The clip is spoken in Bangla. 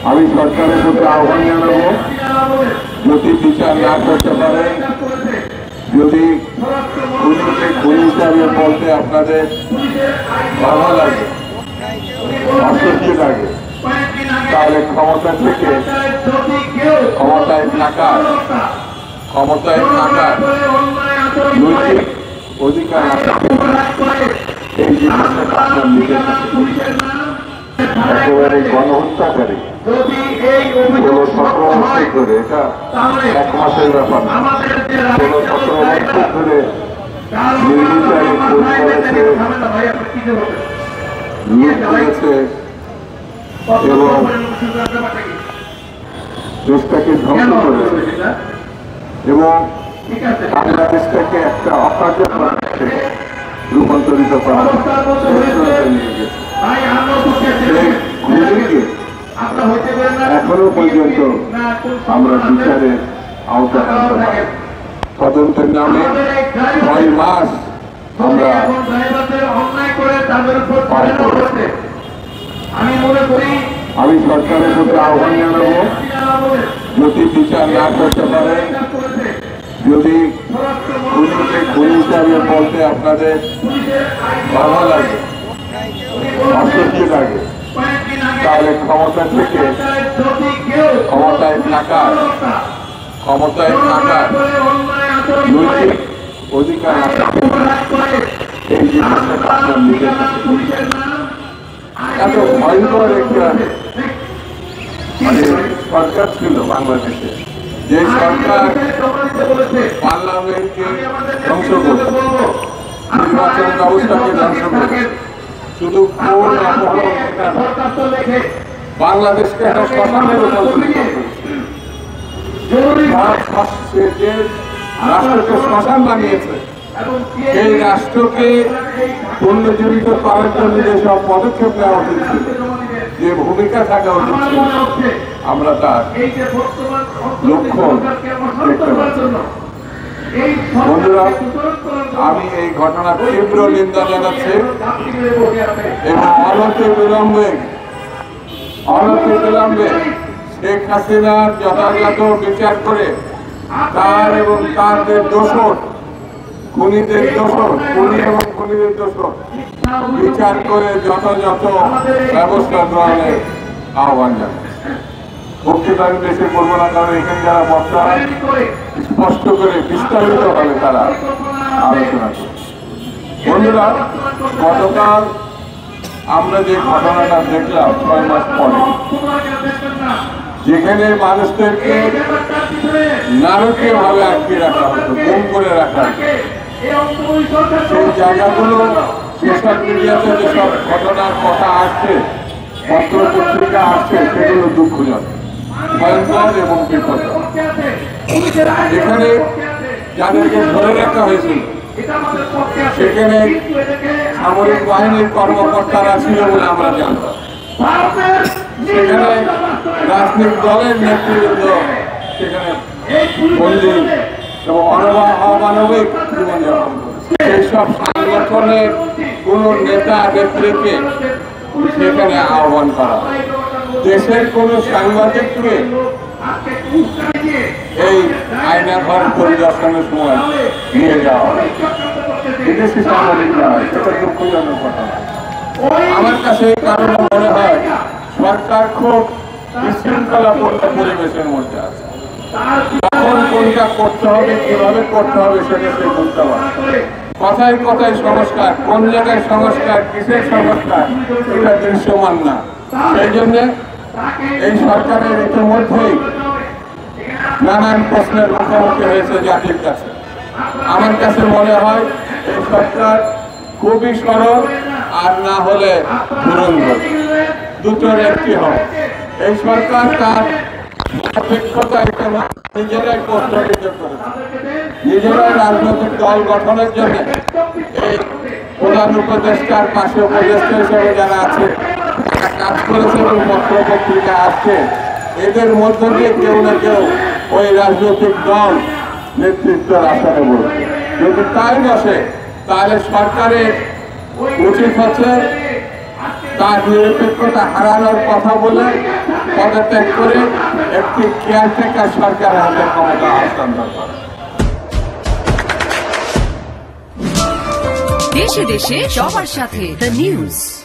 আমি সরকারের প্রতি আহ্বান জানাবো, যদি বিচার না করতে পারে, যদি খুনিকে খুনি হিসাবে বলতে আপনাদের ভালো লাগে, অস্বস্তি লাগে, তাহলে ক্ষমতা থেকে ক্ষমতায় থাকার নৈতিক অধিকার আছে, এই জিনিসটা আপনার নিজের একেবারে গণহত্যাকারী 16-17 বছর ধরে, এটা 1 মাসের ব্যাপার না, 16-17 বছর ধরে নির্বিচারে খুন করেছে, লুট করেছে এবং দেশটাকে ধ্বংস করেছে এবং বাংলাদেশটাকে একটা অকার্যকর রূপান্তরিত করার নিয়ে গেছে। এখনো পর্যন্ত আমরা বিচারের আওতায় আনতে পারি। তদন্তের নামে 6 মাস আমরা আমি সরকারের প্রতি আহ্বান জানাবো, যদি বিচার না করতে পারে, যদি খুনিকে খুনি হিসাবে বলতে আপনাদের ভালো লাগে, অস্বস্তি লাগে, তাহলে ক্ষমতা থেকে ক্ষমতায় থাকার নৈতিক অধিকার আছে, এই জিনিসটা আপনার নিজের এত ভয়ঙ্কর একটা সরকার ছিল বাংলাদেশে, যে সরকার পার্লামেন্টকে ধ্বংস করত, নির্বাচন ব্যবস্থাকে ধ্বংস করত, শুধু কোন বাংলাদেশকে একটা শ্মশানের রূপান্তরিত করেছে, যে রাষ্ট্রকে শ্মশান বানিয়েছে, সেই রাষ্ট্রকে পুনর্জীবিত করার জন্য যেসব পদক্ষেপ নেওয়া উচিত ছিল, যে ভূমিকা থাকা উচিত ছিল, আমরা তার লক্ষণ দেখতে পাচ্ছি। বন্ধুরা, আমি এই ঘটনার তীব্র নিন্দা জানাচ্ছি এবং অনতি বিলম্বে শেখ হাসিনার যথাযথ বিচার করে তার এবং তাদের দোষর খুনিদের দোষর বিচার করে যথাযথ ব্যবস্থা গ্রহণের আহ্বান জানাই। বক্তৃতা আমি বেশি করবো না, কারণ এখানে যারা বক্তা স্পষ্ট করে বিস্তারিতভাবে তারা আলোচনা করে। বন্ধুরা, গতকাল আমরা যে ঘটনাটা দেখলাম 6 মাস পরে, যেখানে মানুষদেরকে নারকীয় ভাবে আটকে রাখা হতো, গুম করে রাখা হতো, সেই জায়গাগুলো সোশ্যাল মিডিয়াতে যেসব ঘটনার কথা আসছে, পত্র পত্রিকা আসছে, সেগুলো দুঃখজনক, ভয়ঙ্কর এবং বিপজ্জনক। যেখানে যাদেরকে ধরে রাখা হয়েছিল সেখানে সামরিক বাহিনীর কর্মকর্তারা ছিল বলে আমরা জানতাম, সেখানে রাজনৈতিক দলের নেতৃবৃন্দ সেখানে বন্দী এবং অমানবিক জীবনযাপন করেছে। সেইসব সংগঠনের কোন নেতা নেত্রীকে সেখানে আহ্বান করা, দেশের কোন সাংবাদিককে এই আয়নাঘর পরিদর্শনের সময় নিয়ে যাওয়া হয়, বিদেশি সাংবাদিক নয়, সেটা দুঃখজনক ঘটনা। আমার কাছে এই কারণে মনে হয় সরকার খুব বিশৃঙ্খলাপূর্ণ পরিবেশের মধ্যে আছে। কখন কোনটা করতে হবে, কিভাবে করতে হবে, সেটা সে বুঝতে পারে। কথায় কথায় সংস্কার, কোন জায়গায় সংস্কার, কিসের সংস্কার, এটা দৃশ্যমান না। সেই জন্য এই সরকারের ইতিমধ্যেই নানান প্রশ্নের মুখোমুখি হয়েছে জাতির কাছে। আমার কাছে মনে হয় এই সরকার খুবই সরল, আর না হলে ধুরন্ধর, দুটোর একটি হয়। এই সরকার তার নিজেরাই প্রস্তাবিত করেছে, নিজেরাই রাজনৈতিক দল গঠনের জন্য এই প্রধান উপদেষ্টার পাশে উপদেষ্টা হিসেবে যারা আছে তারা কাজ করেছে এবং পত্র পত্রিকা আসছে, এদের মধ্য দিয়ে কেউ না কেউ ওই রাজনৈতিক দল নেতৃত্বের আসনে বসবে। যদি তাই বসে, তাহলে সরকারের উচিত হচ্ছে তার নিরপেক্ষতা হারানোর কথা বলে পদত্যাগ করে একটি কেয়ারটেকার সরকারের হাতে ক্ষমতা হস্তান্তর করে। দেশে দেশে সবার সাথে দ্য নিউজ।